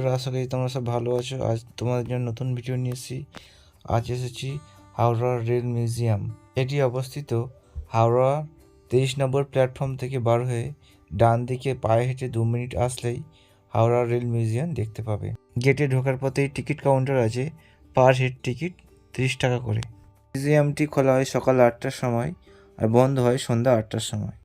বন্ধুরা, আশা করি তোমরা সব ভালো আছো। আজ তোমাদের জন্য নতুন ভিডিও নিয়ে এসেছি। আজ এসেছি হাওড়া রেল মিউজিয়াম। এটি অবস্থিত হাওড়া 23 নম্বর প্ল্যাটফর্ম থেকে বার হয়ে ডান দিকে পায়ে হেঁটে 2 মিনিট আসলেই হাওড়া রেল মিউজিয়াম দেখতে পাবে। গেটে ঢোকার পথেই টিকিট কাউন্টার আছে। পার হেড টিকিট 30 টাকা করে। মিউজিয়ামটি খোলা হয় সকাল 8টার সময় আর বন্ধ হয় সন্ধ্যা 8টার সময়।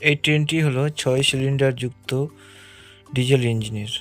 এই ট্রেনটি হলো 6 সিলিন্ডার যুক্ত ডিজেল ইঞ্জিনের।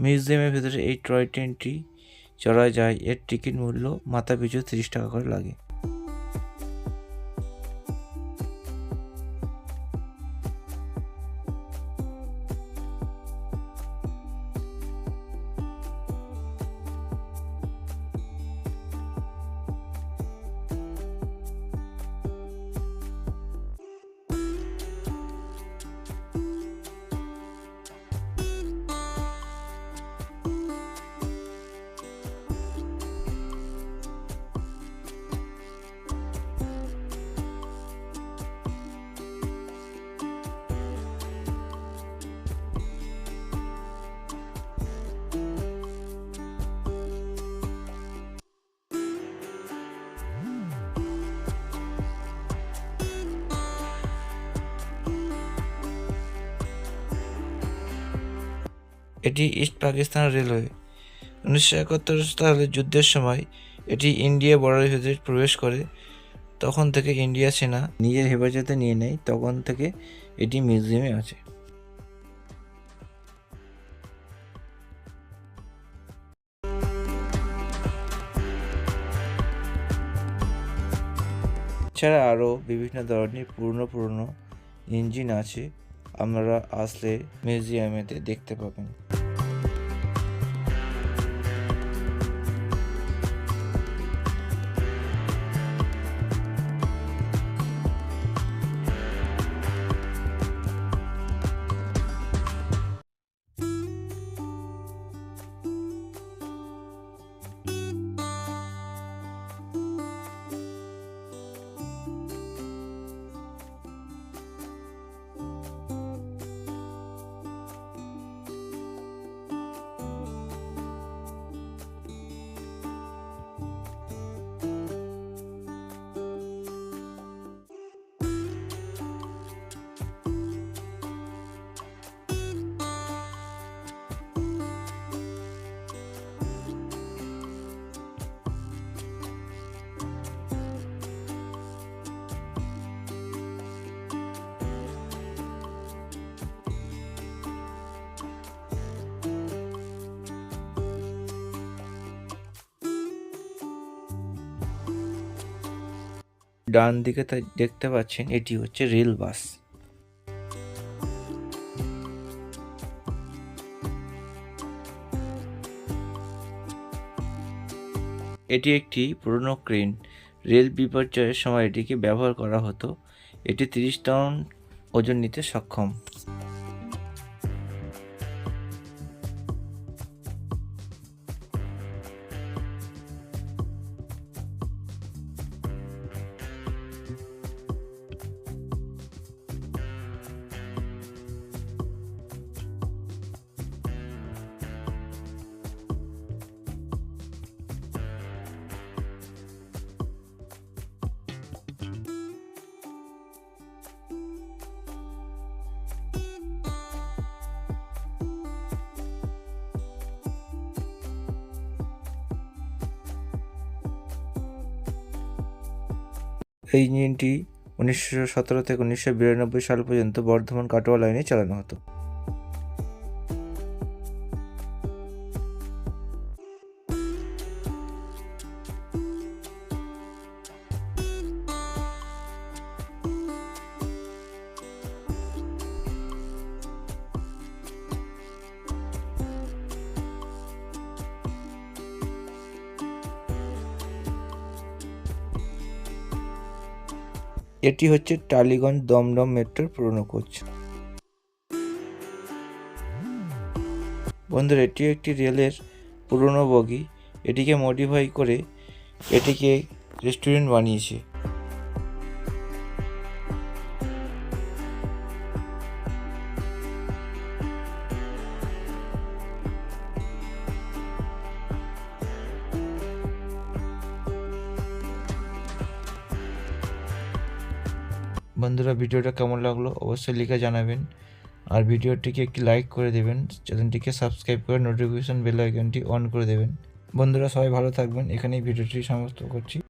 মিউজিয়ামের ভেতরে এই টয় ট্রেনটি চড়া যায়। এর টিকিট মূল্য মাথা পিছু 30 টাকা করে লাগে। এটি ইস্ট পাকিস্তান রেলওয়ে। 1971 সালের যুদ্ধের সময় এটি ইন্ডিয়া বর্ডারের ভেতরে প্রবেশ করে। তখন থেকে ইন্ডিয়া সেনা নিজের হেফাজতে নিয়ে নেয়। তখন থেকে এটি মিউজিয়ামে আছে। এছাড়া আরও বিভিন্ন ধরনের পুরনো ইঞ্জিন আছে। আপনারা আসলে মিউজিয়ামেতে দেখতে পাবেন। ডান দিকে দেখতে পাচ্ছেন, এটি হচ্ছে রেল বাস। এটি একটি পুরনো ক্রেন। রেল বিপর্যয়ের সময় এটিকে ব্যবহার করা হতো। এটি 30 টন ওজন নিতে সক্ষম। এই ইঞ্জিনটি 1917 থেকে 1992 সাল পর্যন্ত বর্ধমান কাটোয়া লাইনে চালানো হতো। এটি হচ্ছে টালিগঞ্জ দমদম মেট্রোর পুরনো কোচ। বন্ধুরা, এটি একটি রেলের পুরনো বগি। এটিকে মডিফাই করে এটিকে রেস্টুরেন্ট বানিয়েছে। বন্ধুরা, ভিডিওটা কেমন লাগলো অবশ্যই লিখে জানাবেন, আর ভিডিওটিকে একটি লাইক করে দেবেন, চ্যানেলটিকে সাবস্ক্রাইব করে নোটিফিকেশন বেল আইকনটি অন করে দেবেন। বন্ধুরা, সবাই ভালো থাকবেন। এখানেই ভিডিওটি সমাপ্ত করছি।